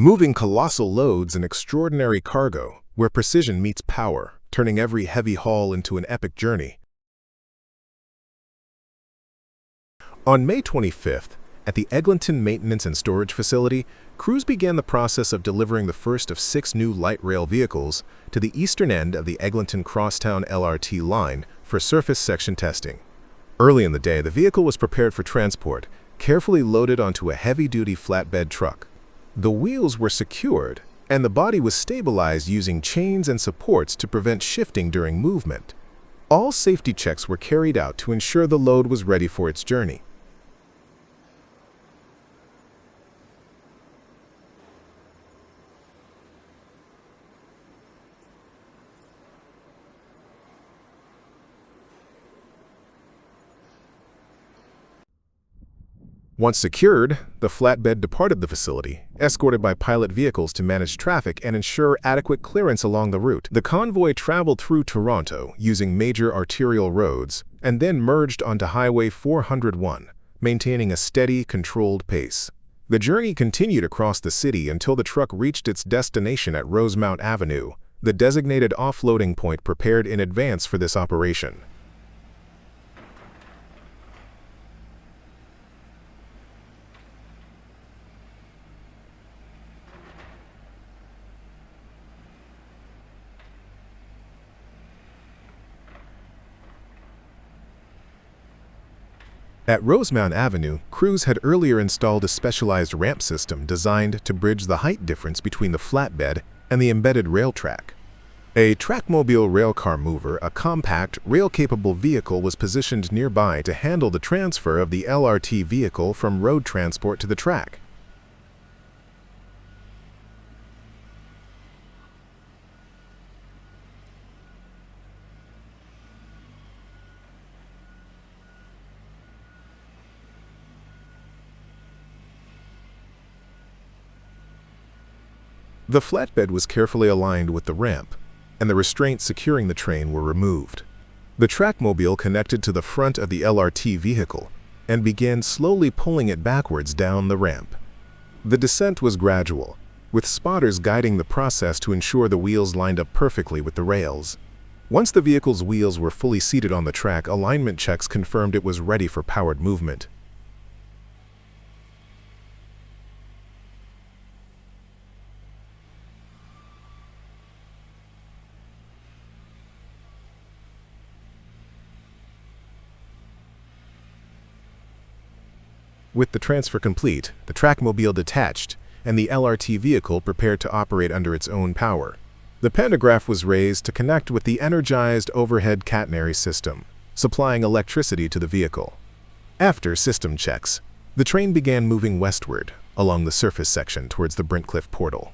moving colossal loads and extraordinary cargo, where precision meets power, turning every heavy haul into an epic journey. On May 25th, at the Eglinton Maintenance and Storage Facility, crews began the process of delivering the first of 6 new light rail vehicles to the eastern end of the Eglinton Crosstown LRT line for surface section testing. Early in the day, the vehicle was prepared for transport, carefully loaded onto a heavy-duty flatbed truck. The wheels were secured, and the body was stabilized using chains and supports to prevent shifting during movement. All safety checks were carried out to ensure the load was ready for its journey. Once secured, the flatbed departed the facility, escorted by pilot vehicles to manage traffic and ensure adequate clearance along the route. The convoy traveled through Toronto using major arterial roads and then merged onto Highway 401, maintaining a steady, controlled pace. The journey continued across the city until the truck reached its destination at Rosemount Avenue, the designated offloading point prepared in advance for this operation. At Rosemount Avenue, crews had earlier installed a specialized ramp system designed to bridge the height difference between the flatbed and the embedded rail track. A trackmobile railcar mover, a compact, rail-capable vehicle, was positioned nearby to handle the transfer of the LRT vehicle from road transport to the track. The flatbed was carefully aligned with the ramp, and the restraints securing the train were removed. The trackmobile connected to the front of the LRT vehicle and began slowly pulling it backwards down the ramp. The descent was gradual, with spotters guiding the process to ensure the wheels lined up perfectly with the rails. Once the vehicle's wheels were fully seated on the track, alignment checks confirmed it was ready for powered movement. With the transfer complete, the trackmobile detached, and the LRT vehicle prepared to operate under its own power. The pantograph was raised to connect with the energized overhead catenary system, supplying electricity to the vehicle. After system checks, the train began moving westward along the surface section towards the Brentcliffe portal.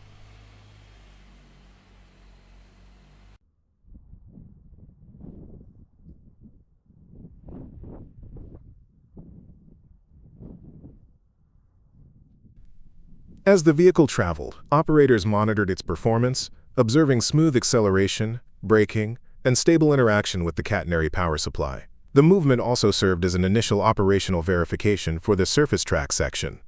As the vehicle traveled, operators monitored its performance, observing smooth acceleration, braking, and stable interaction with the catenary power supply. The movement also served as an initial operational verification for the surface track section.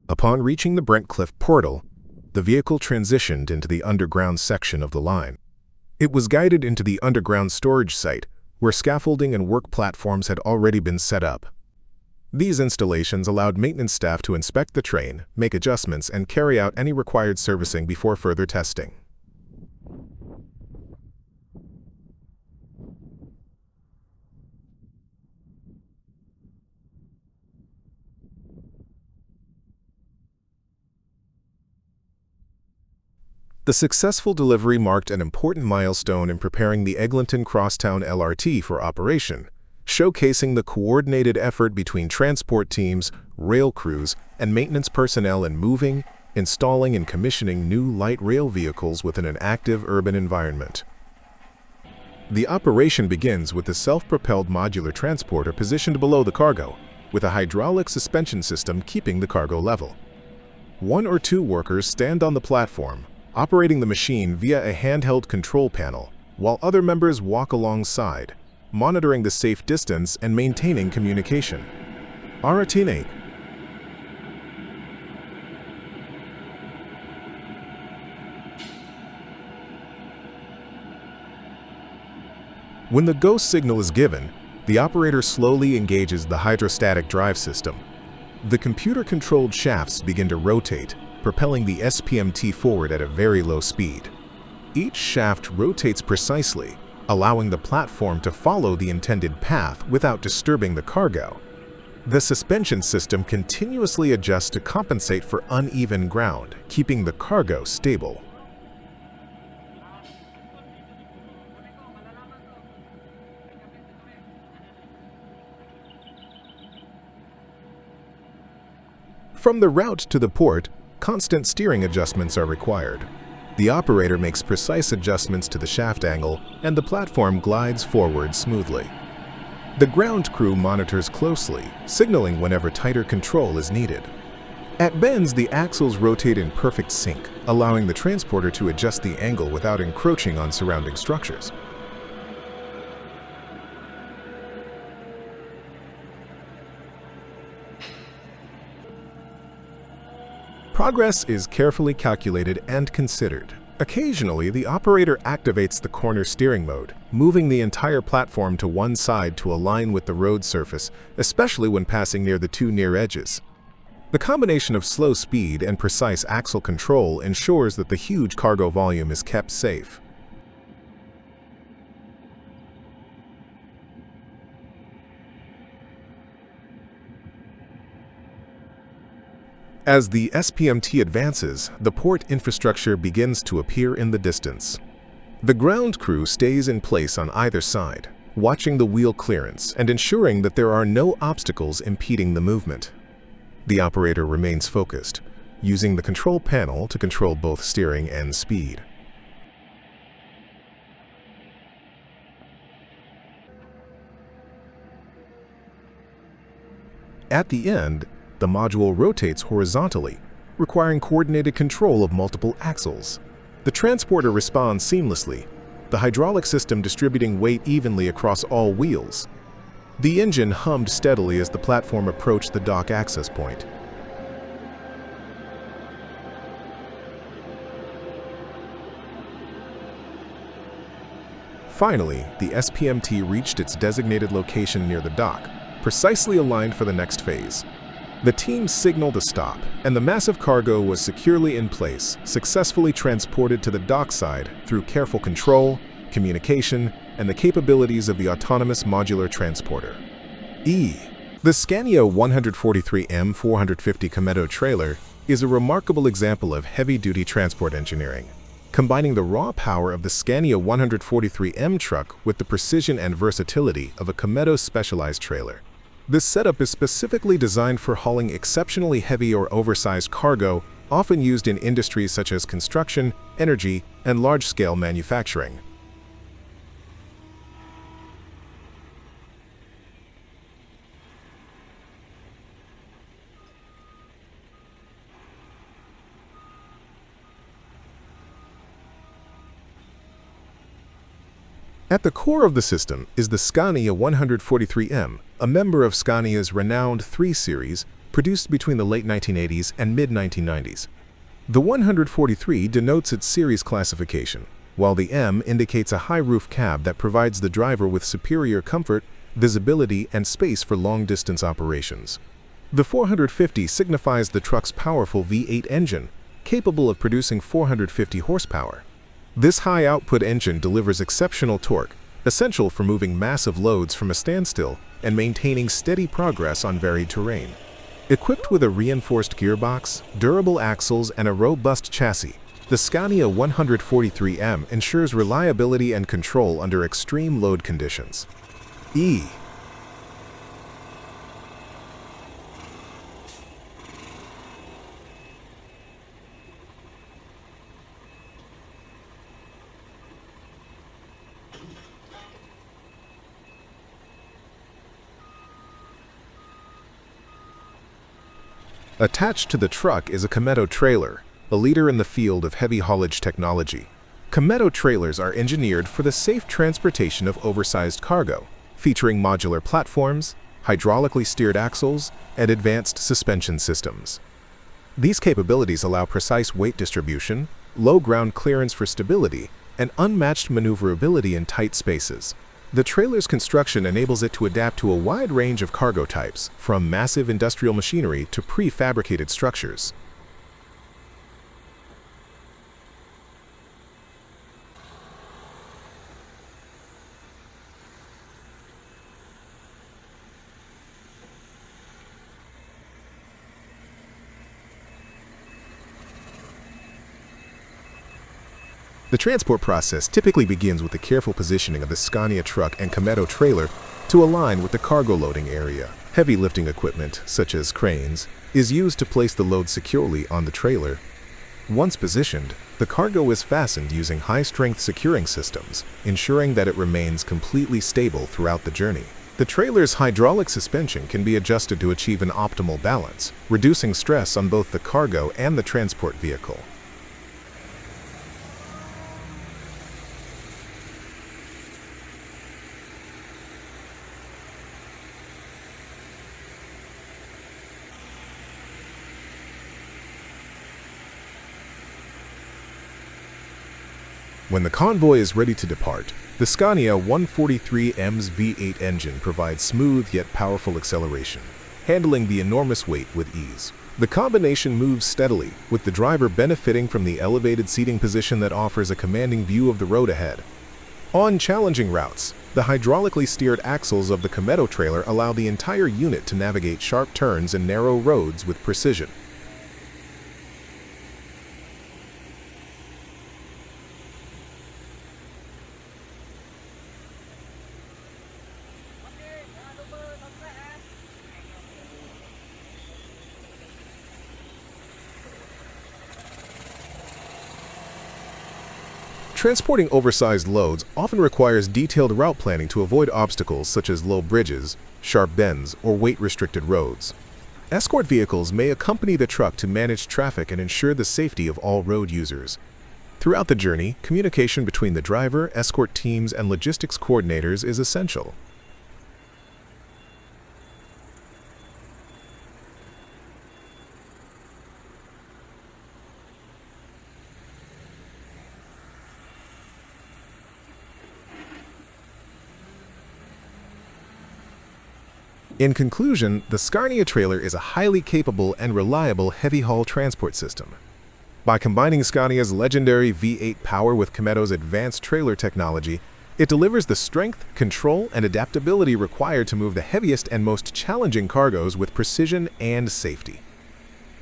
Upon reaching the Brentcliffe portal, the vehicle transitioned into the underground section of the line. It was guided into the underground storage site, where scaffolding and work platforms had already been set up. These installations allowed maintenance staff to inspect the train, make adjustments, and carry out any required servicing before further testing. The successful delivery marked an important milestone in preparing the Eglinton Crosstown LRT for operation, showcasing the coordinated effort between transport teams, rail crews, and maintenance personnel in moving, installing, and commissioning new light rail vehicles within an active urban environment. The operation begins with the self-propelled modular transporter positioned below the cargo, with a hydraulic suspension system keeping the cargo level. 1 or 2 workers stand on the platform, operating the machine via a handheld control panel, while other members walk alongside, monitoring the safe distance and maintaining communication. Aratine. When the go signal is given, the operator slowly engages the hydrostatic drive system. The computer-controlled shafts begin to rotate, propelling the SPMT forward at a very low speed. Each shaft rotates precisely, allowing the platform to follow the intended path without disturbing the cargo. The suspension system continuously adjusts to compensate for uneven ground, keeping the cargo stable. From the route to the port, constant steering adjustments are required. The operator makes precise adjustments to the shaft angle, and the platform glides forward smoothly. The ground crew monitors closely, signaling whenever tighter control is needed. At bends, the axles rotate in perfect sync, allowing the transporter to adjust the angle without encroaching on surrounding structures. Progress is carefully calculated and considered. Occasionally, the operator activates the corner steering mode, moving the entire platform to one side to align with the road surface, especially when passing near the two near edges. The combination of slow speed and precise axle control ensures that the huge cargo volume is kept safe. As the SPMT advances, the port infrastructure begins to appear in the distance. The ground crew stays in place on either side, watching the wheel clearance and ensuring that there are no obstacles impeding the movement. The operator remains focused, using the control panel to control both steering and speed. At the end, the module rotates horizontally, requiring coordinated control of multiple axles. The transporter responds seamlessly, the hydraulic system distributing weight evenly across all wheels. The engine hummed steadily as the platform approached the dock access point. Finally, the SPMT reached its designated location near the dock, precisely aligned for the next phase. The team signaled a stop, and the massive cargo was securely in place, successfully transported to the dockside through careful control, communication, and the capabilities of the autonomous modular transporter. The Scania 143M 450 Cometto trailer is a remarkable example of heavy-duty transport engineering, combining the raw power of the Scania 143M truck with the precision and versatility of a Cometto specialized trailer. This setup is specifically designed for hauling exceptionally heavy or oversized cargo, often used in industries such as construction, energy, and large-scale manufacturing. At the core of the system is the Scania 143M, a member of Scania's renowned 3 Series, produced between the late 1980s and mid-1990s. The 143 denotes its series classification, while the M indicates a high roof cab that provides the driver with superior comfort, visibility, and space for long-distance operations. The 450 signifies the truck's powerful V8 engine, capable of producing 450 horsepower. This high-output engine delivers exceptional torque, essential for moving massive loads from a standstill and maintaining steady progress on varied terrain. Equipped with a reinforced gearbox, durable axles, and a robust chassis, the Scania 143M ensures reliability and control under extreme load conditions. Attached to the truck is a Cometto trailer, a leader in the field of heavy haulage technology. Kameto trailers are engineered for the safe transportation of oversized cargo, featuring modular platforms, hydraulically steered axles, and advanced suspension systems. These capabilities allow precise weight distribution, low ground clearance for stability, and unmatched maneuverability in tight spaces. The trailer's construction enables it to adapt to a wide range of cargo types, from massive industrial machinery to prefabricated structures. The transport process typically begins with the careful positioning of the Scania truck and Kameto trailer to align with the cargo loading area. Heavy lifting equipment, such as cranes, is used to place the load securely on the trailer. Once positioned, the cargo is fastened using high-strength securing systems, ensuring that it remains completely stable throughout the journey. The trailer's hydraulic suspension can be adjusted to achieve an optimal balance, reducing stress on both the cargo and the transport vehicle. When the Convoy is ready to depart, the Scania 143M's V8 engine provides smooth yet powerful acceleration, handling the enormous weight with ease. The combination moves steadily, with the driver benefiting from the elevated seating position that offers a commanding view of the road ahead. On challenging routes, the hydraulically steered axles of the Kameto trailer allow the entire unit to navigate sharp turns and narrow roads with precision. Transporting oversized loads often requires detailed route planning to avoid obstacles such as low bridges, sharp bends, or weight-restricted roads. Escort vehicles may accompany the truck to manage traffic and ensure the safety of all road users. Throughout the journey, communication between the driver, escort teams, and logistics coordinators is essential. In conclusion, the Scania trailer is a highly capable and reliable heavy-haul transport system. By combining Scania's legendary V8 power with Kameto's advanced trailer technology, it delivers the strength, control, and adaptability required to move the heaviest and most challenging cargoes with precision and safety.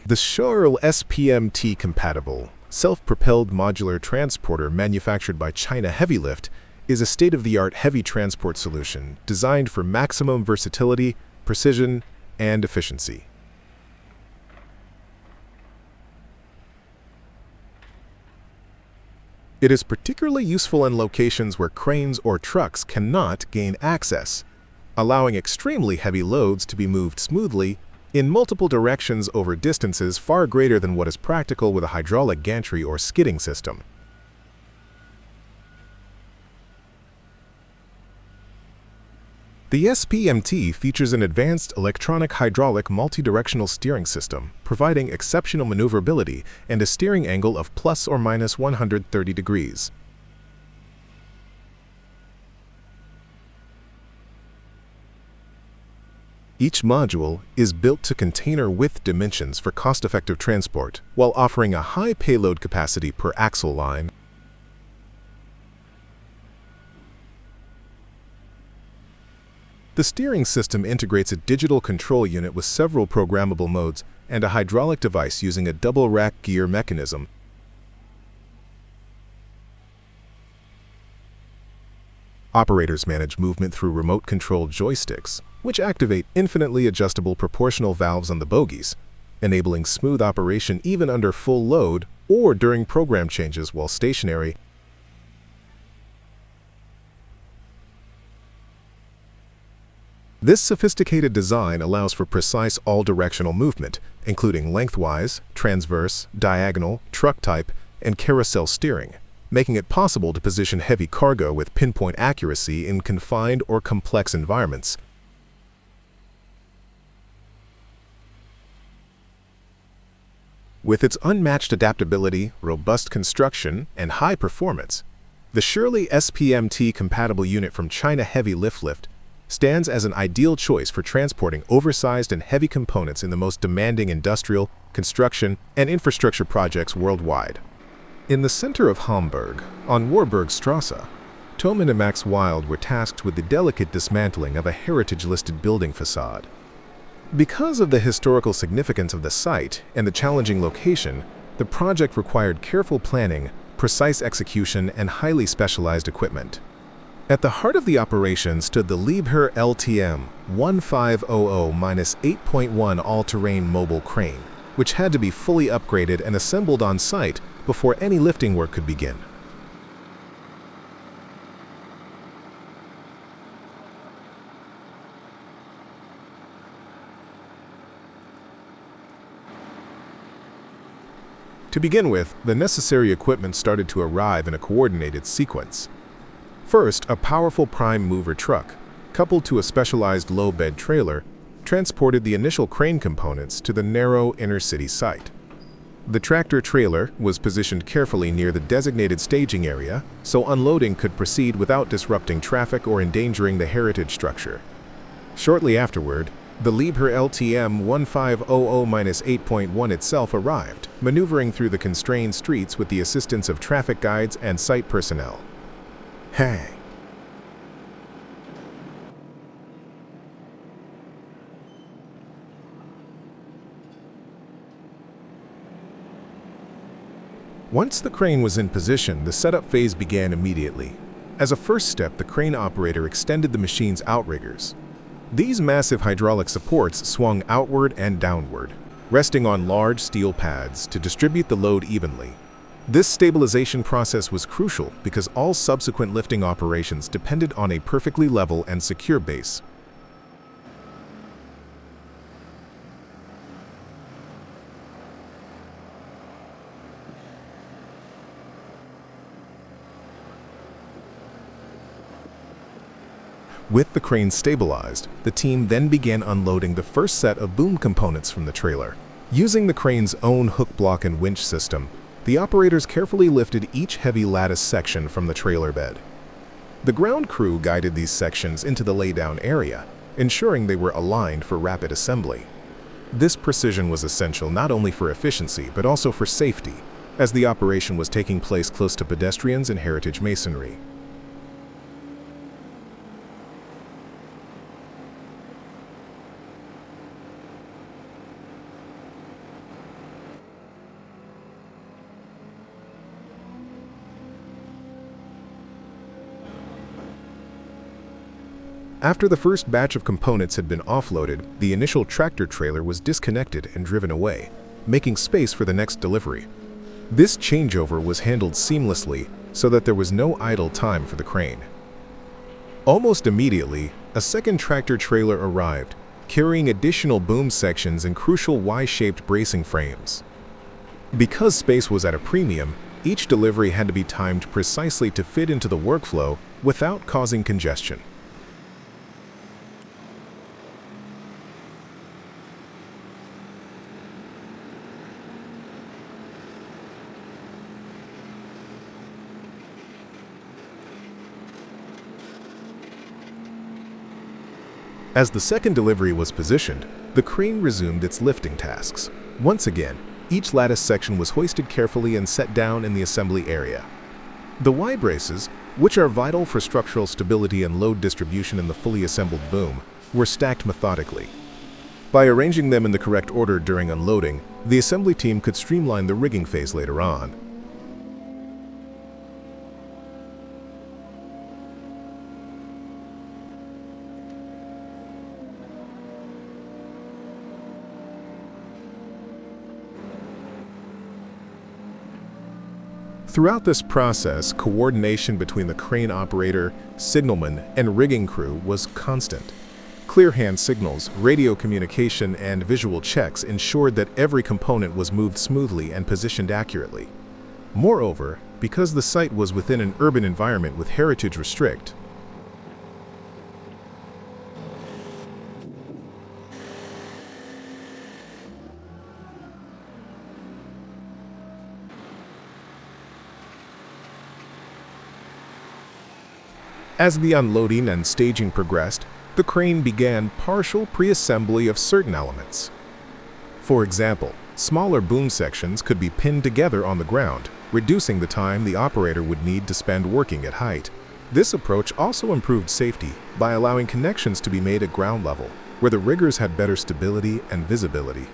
The Scania SPMT compatible, self-propelled modular transporter manufactured by China Heavy Lift is a state-of-the-art heavy transport solution designed for maximum versatility, precision, and efficiency. It is particularly useful in locations where cranes or trucks cannot gain access, allowing extremely heavy loads to be moved smoothly in multiple directions over distances far greater than what is practical with a hydraulic gantry or skidding system. The SPMT features an advanced electronic hydraulic multi-directional steering system, providing exceptional maneuverability and a steering angle of plus or minus 130 degrees. Each module is built to container-width dimensions for cost-effective transport, while offering a high payload capacity per axle line. The steering system integrates a digital control unit with several programmable modes and a hydraulic device using a double-rack gear mechanism. Operators manage movement through remote-controlled joysticks, which activate infinitely adjustable proportional valves on the bogies, enabling smooth operation even under full load or during program changes while stationary. This sophisticated design allows for precise all-directional movement, including lengthwise, transverse, diagonal, truck type, and carousel steering, making it possible to position heavy cargo with pinpoint accuracy in confined or complex environments. With its unmatched adaptability, robust construction, and high performance, the Shirley SPMT-compatible unit from China Heavy Lift stands as an ideal choice for transporting oversized and heavy components in the most demanding industrial, construction, and infrastructure projects worldwide. In the center of Hamburg, on Warburgstrasse, Thomann and Max Wild were tasked with the delicate dismantling of a heritage-listed building facade. Because of the historical significance of the site and the challenging location, the project required careful planning, precise execution, and highly specialized equipment. At the heart of the operation stood the Liebherr LTM 1500-8.1 all-terrain mobile crane, which had to be fully upgraded and assembled on site before any lifting work could begin. To begin with, the necessary equipment started to arrive in a coordinated sequence. First, a powerful prime mover truck, coupled to a specialized low-bed trailer, transported the initial crane components to the narrow inner-city site. The tractor-trailer was positioned carefully near the designated staging area, so unloading could proceed without disrupting traffic or endangering the heritage structure. Shortly afterward, the Liebherr LTM 1500-8.1 itself arrived, maneuvering through the constrained streets with the assistance of traffic guides and site personnel. Hey! Once the crane was in position, the setup phase began immediately. As a first step, the crane operator extended the machine's outriggers. These massive hydraulic supports swung outward and downward, resting on large steel pads to distribute the load evenly. This stabilization process was crucial because all subsequent lifting operations depended on a perfectly level and secure base. With the crane stabilized, the team then began unloading the first set of boom components from the trailer. Using the crane's own hook block and winch system, the operators carefully lifted each heavy lattice section from the trailer bed. The ground crew guided these sections into the laydown area, ensuring they were aligned for rapid assembly. This precision was essential not only for efficiency but also for safety, as the operation was taking place close to pedestrians and heritage masonry. After the first batch of components had been offloaded, the initial tractor trailer was disconnected and driven away, making space for the next delivery. This changeover was handled seamlessly so that there was no idle time for the crane. Almost immediately, a second tractor trailer arrived, carrying additional boom sections and crucial Y-shaped bracing frames. Because space was at a premium, each delivery had to be timed precisely to fit into the workflow without causing congestion. As the second delivery was positioned, the crane resumed its lifting tasks. Once again, each lattice section was hoisted carefully and set down in the assembly area. The Y-braces, which are vital for structural stability and load distribution in the fully assembled boom, were stacked methodically. By arranging them in the correct order during unloading, the assembly team could streamline the rigging phase later on. Throughout this process, coordination between the crane operator, signalman, and rigging crew was constant. Clear hand signals, radio communication, and visual checks ensured that every component was moved smoothly and positioned accurately. Moreover, because the site was within an urban environment with heritage restrict, as the unloading and staging progressed, the crane began partial pre-assembly of certain elements. For example, smaller boom sections could be pinned together on the ground, reducing the time the operator would need to spend working at height. This approach also improved safety by allowing connections to be made at ground level, where the riggers had better stability and visibility.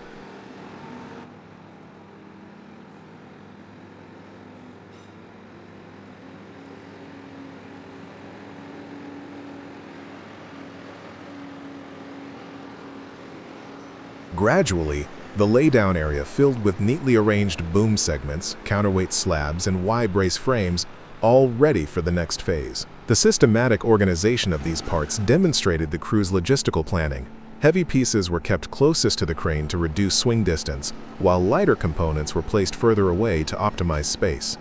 Gradually, the laydown area filled with neatly arranged boom segments, counterweight slabs, and Y-brace frames, all ready for the next phase. The systematic organization of these parts demonstrated the crew's logistical planning. Heavy pieces were kept closest to the crane to reduce swing distance, while lighter components were placed further away to optimize space.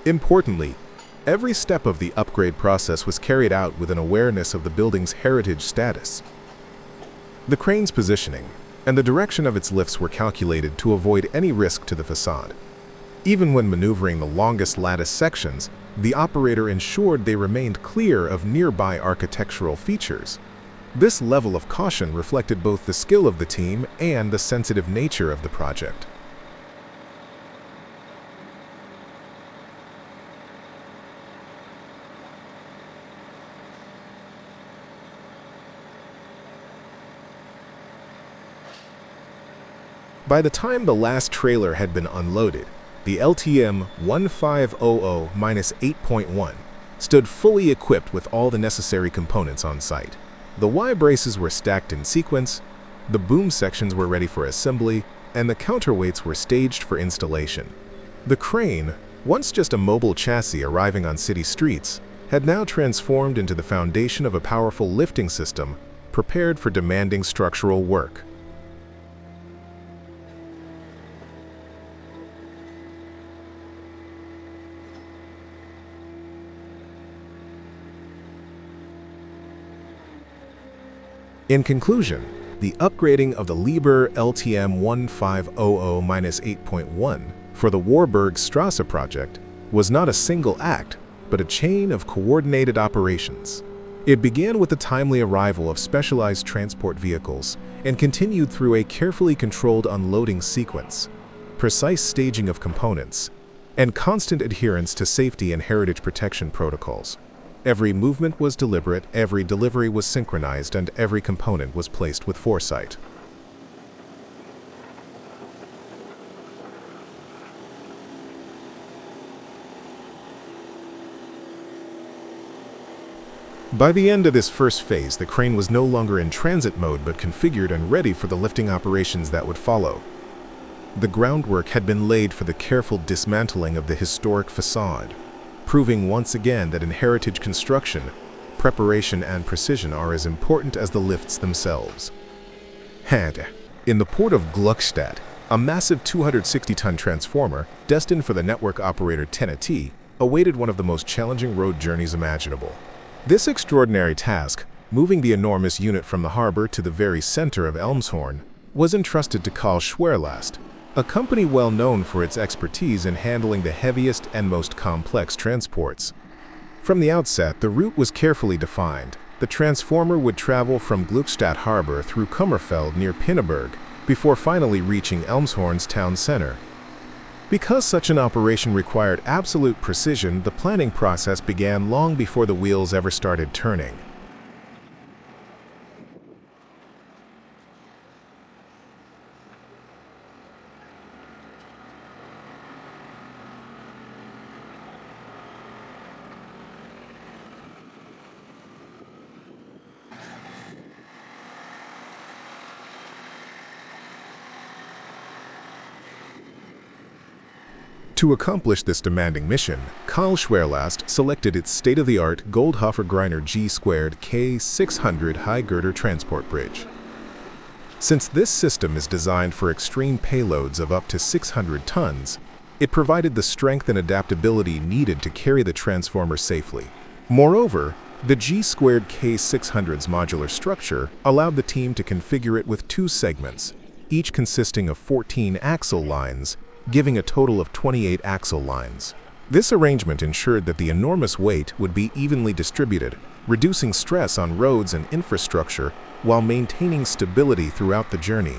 Importantly, every step of the upgrade process was carried out with an awareness of the building's heritage status. The crane's positioning and the direction of its lifts were calculated to avoid any risk to the facade. Even when maneuvering the longest lattice sections, the operator ensured they remained clear of nearby architectural features. This level of caution reflected both the skill of the team and the sensitive nature of the project. By the time the last trailer had been unloaded, the LTM 1500-8.1 stood fully equipped with all the necessary components on site. The Y-braces were stacked in sequence, the boom sections were ready for assembly, and the counterweights were staged for installation. The crane, once just a mobile chassis arriving on city streets, had now transformed into the foundation of a powerful lifting system prepared for demanding structural work. In conclusion, the upgrading of the Liebherr LTM 1500-8.1 for the Warburg Strasse project was not a single act, but a chain of coordinated operations. It began with the timely arrival of specialized transport vehicles and continued through a carefully controlled unloading sequence, precise staging of components, and constant adherence to safety and heritage protection protocols. Every movement was deliberate, every delivery was synchronized, and every component was placed with foresight. By the end of this first phase, the crane was no longer in transit mode but configured and ready for the lifting operations that would follow. The groundwork had been laid for the careful dismantling of the historic facade, proving once again that in heritage construction, preparation and precision are as important as the lifts themselves. In the port of Gluckstadt, a massive 260-ton transformer, destined for the network operator T, awaited one of the most challenging road journeys imaginable. This extraordinary task, moving the enormous unit from the harbor to the very center of Elmshorn, was entrusted to Karl Schwerlast, a company well known for its expertise in handling the heaviest and most complex transports. From the outset, the route was carefully defined. The transformer would travel from Gluckstadt harbor through Kummerfeld near Pinneberg, before finally reaching Elmshorn's town center. Because such an operation required absolute precision, the planning process began long before the wheels ever started turning. To accomplish this demanding mission, Karl Schwerlast selected its state-of-the-art Goldhofer Greiner G2 K600 high girder transport bridge. Since this system is designed for extreme payloads of up to 600 tons, it provided the strength and adaptability needed to carry the transformer safely. Moreover, the G2 K600's modular structure allowed the team to configure it with 2 segments, each consisting of 14 axle lines, giving a total of 28 axle lines. This arrangement ensured that the enormous weight would be evenly distributed, reducing stress on roads and infrastructure while maintaining stability throughout the journey.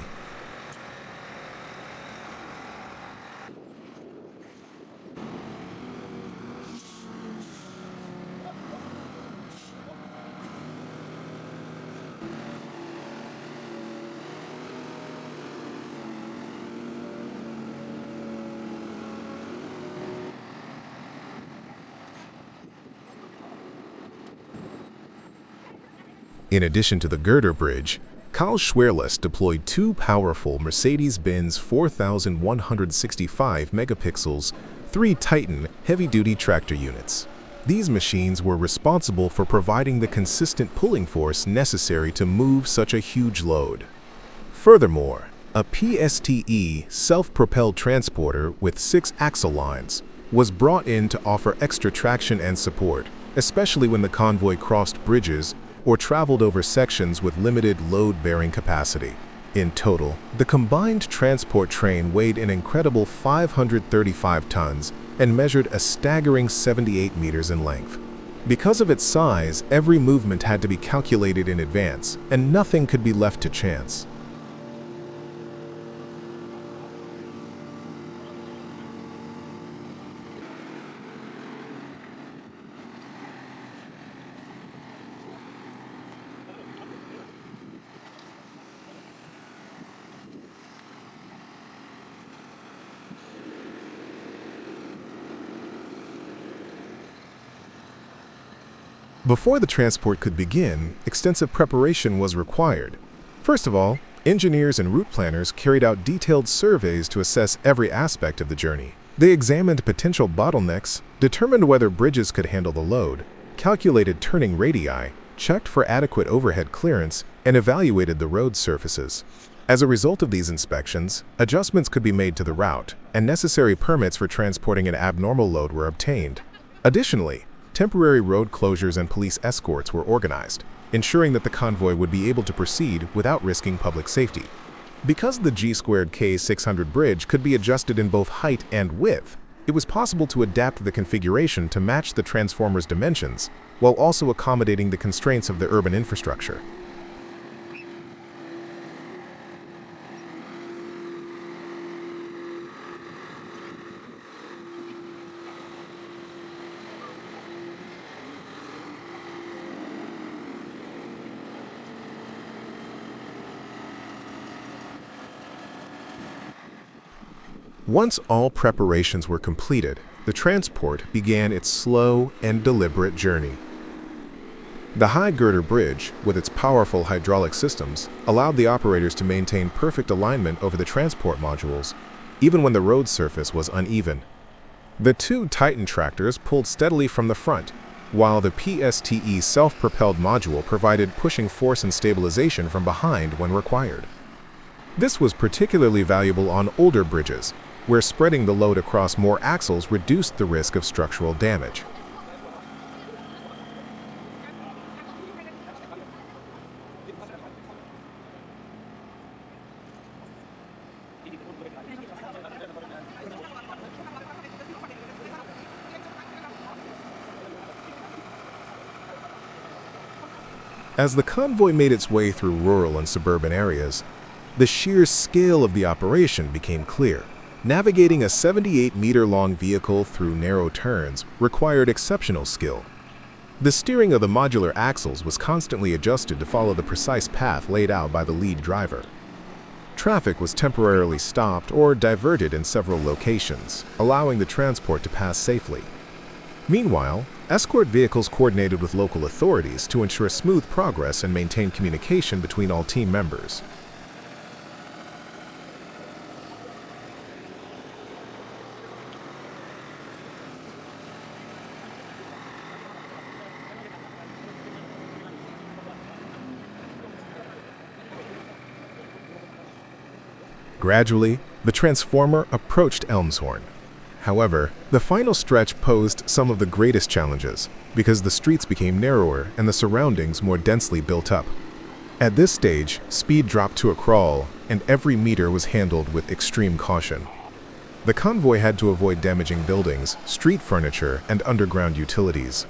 In addition to the girder bridge, Karl Schwerlast deployed 2 powerful Mercedes-Benz 4165 megapixels 3 Titan heavy-duty tractor units. These machines were responsible for providing the consistent pulling force necessary to move such a huge load. Furthermore, a PSTE self-propelled transporter with 6 axle lines was brought in to offer extra traction and support, especially when the convoy crossed bridges or traveled over sections with limited load-bearing capacity. In total, the combined transport train weighed an incredible 535 tons and measured a staggering 78 meters in length. Because of its size, every movement had to be calculated in advance, and nothing could be left to chance. Before the transport could begin, extensive preparation was required. First of all, engineers and route planners carried out detailed surveys to assess every aspect of the journey. They examined potential bottlenecks, determined whether bridges could handle the load, calculated turning radii, checked for adequate overhead clearance, and evaluated the road surfaces. As a result of these inspections, adjustments could be made to the route, and necessary permits for transporting an abnormal load were obtained. Additionally, temporary road closures and police escorts were organized, ensuring that the convoy would be able to proceed without risking public safety. Because the G2 K600 bridge could be adjusted in both height and width, it was possible to adapt the configuration to match the transformer's dimensions, while also accommodating the constraints of the urban infrastructure. Once all preparations were completed, the transport began its slow and deliberate journey. The high girder bridge, with its powerful hydraulic systems, allowed the operators to maintain perfect alignment over the transport modules, even when the road surface was uneven. The 2 Titan tractors pulled steadily from the front, while the PSTE self-propelled module provided pushing force and stabilization from behind when required. This was particularly valuable on older bridges, where spreading the load across more axles reduced the risk of structural damage. As the convoy made its way through rural and suburban areas, the sheer scale of the operation became clear. Navigating a 78-meter-long vehicle through narrow turns required exceptional skill. The steering of the modular axles was constantly adjusted to follow the precise path laid out by the lead driver. Traffic was temporarily stopped or diverted in several locations, allowing the transport to pass safely. Meanwhile, escort vehicles coordinated with local authorities to ensure smooth progress and maintain communication between all team members. Gradually, the transformer approached Elmshorn. However, the final stretch posed some of the greatest challenges because the streets became narrower and the surroundings more densely built up. At this stage, speed dropped to a crawl, and every meter was handled with extreme caution. The convoy had to avoid damaging buildings, street furniture, and underground utilities.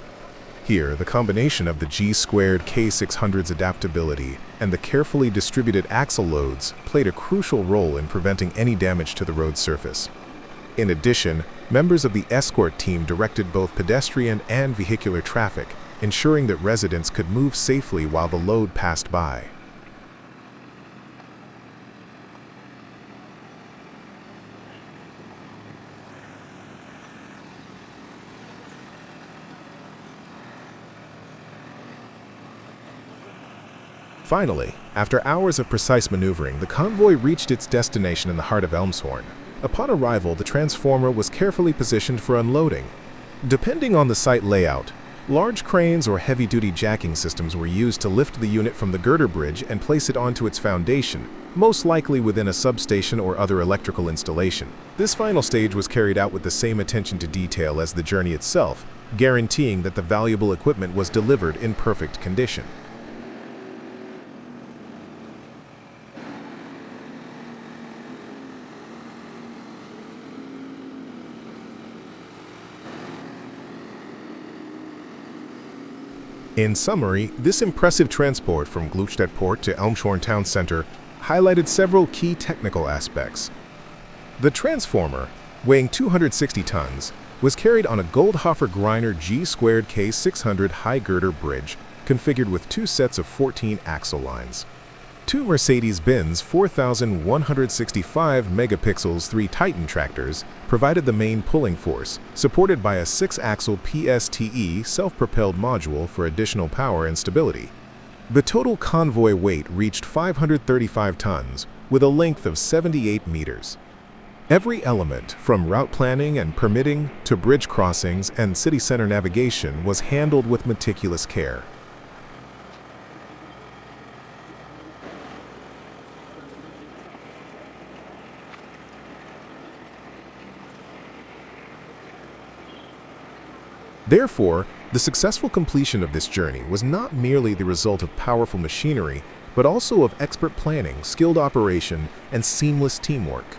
Here, the combination of the G-squared K600's adaptability and the carefully distributed axle loads played a crucial role in preventing any damage to the road surface. In addition, members of the escort team directed both pedestrian and vehicular traffic, ensuring that residents could move safely while the load passed by. Finally, after hours of precise maneuvering, the convoy reached its destination in the heart of Elmshorn. Upon arrival, the transformer was carefully positioned for unloading. Depending on the site layout, large cranes or heavy-duty jacking systems were used to lift the unit from the girder bridge and place it onto its foundation, most likely within a substation or other electrical installation. This final stage was carried out with the same attention to detail as the journey itself, guaranteeing that the valuable equipment was delivered in perfect condition. In summary, this impressive transport from Gluckstadt port to Elmshorn town center highlighted several key technical aspects. The transformer, weighing 260 tons, was carried on a Goldhofer Greiner G-squared K600 high girder bridge configured with two sets of 14 axle lines. Two Mercedes-Benz 4,165 megapixels 3 Titan tractors provided the main pulling force, supported by a 6-axle PSTE self-propelled module for additional power and stability. The total convoy weight reached 535 tons, with a length of 78 meters. Every element, from route planning and permitting to bridge crossings and city center navigation, was handled with meticulous care. Therefore, the successful completion of this journey was not merely the result of powerful machinery, but also of expert planning, skilled operation, and seamless teamwork.